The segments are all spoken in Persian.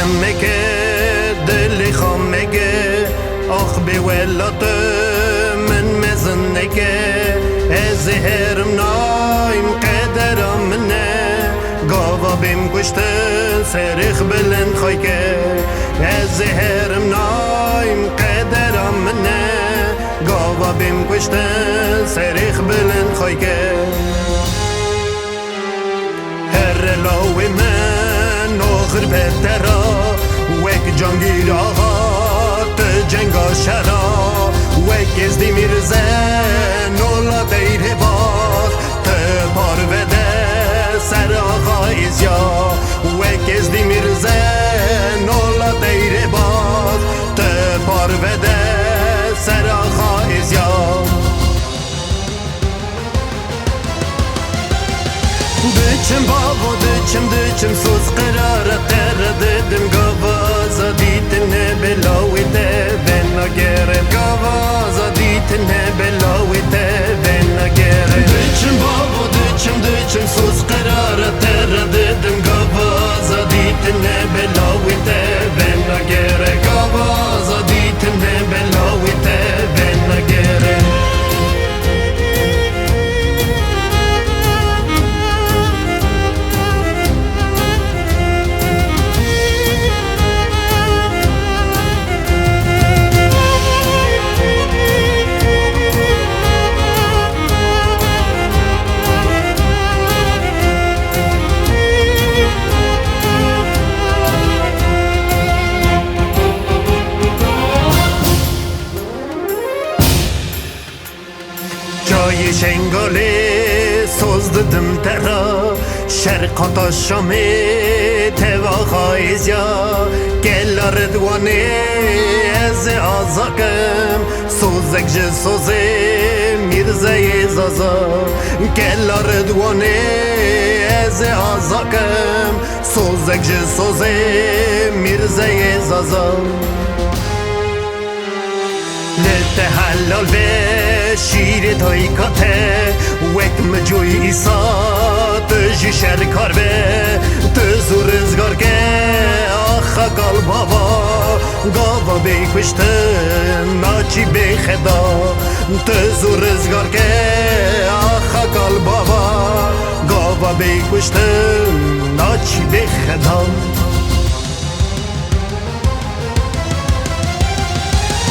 خمکه دلی خمکه آخ به ولات من مزنکه از هرم نایم قدرم منه گاوا بیم کشتن سرخ بلند خایکه از هرم نایم قدرم منه گاوا بیم کشتن سرخ بلند خایکه هر لاوی من آخر بهتره وک جانگیر آقا ت جنگا شرا وک از دی میرزه نولا دیر باز ت پاروده سر آقا ایزیا وک از دی میرزه نولا دیر باز ت پاروده سر آقا ایزیا دچم بابا دچم سوز قرار قرددم گوازا دیتنه بلاویته بین نگرم گوازا دیتنه بلاویته بین نگرم دچم بابا دچم سوز قرار قرددم گوازا دیتنه بلاویته بین نگرم گوازا دیتنه بلاویته بین نگرم جای شنگاله سوز ددم ترا شرق تا شامی توا خایزیا گلا ردوانه از آزاکم سوزک جه سوزه میرزه زازا گلا ردوانه از آزاکم سوزک جه سوزه میرزه زازا لته حلال به شیر تای کاته وک مجوی ایسا تجی شرکار به تزور ازگار که آخا کال بابا گاوا بی کشتن ناچی بی خدا تزور ازگار که آخا کال بابا گاوا بی کشتن ناچی بی خدا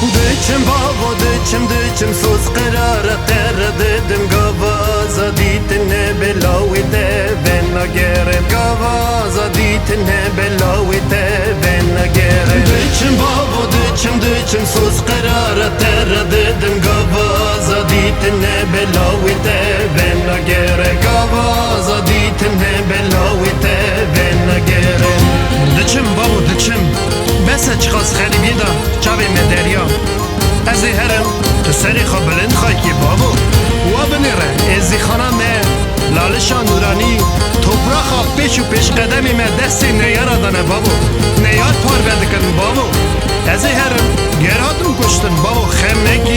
دچم بابا دچم سوز قرار قرددم گوازا دیتنه بلاویته بین نگرم گوازا دیتنه بلاویته بین نگرم دچم بابا دچم سوز قرار قرددم گوازا دیتنه بلاویته بین نگرم گوازا دیتنه بلاویته بین نگرم دچم بابا دچم بس چخواست خریبی دا چاوی مدریا ازی هرم تو سری خواه بلند خواهی که بابو و بنیره ازی خانم لالشا نورانی توپراخا پیش و پیش قدمی من دستی نیارا دانه بابو نیار پار بده کن بابو ازی هرم گرادم کشتن بابو خمکی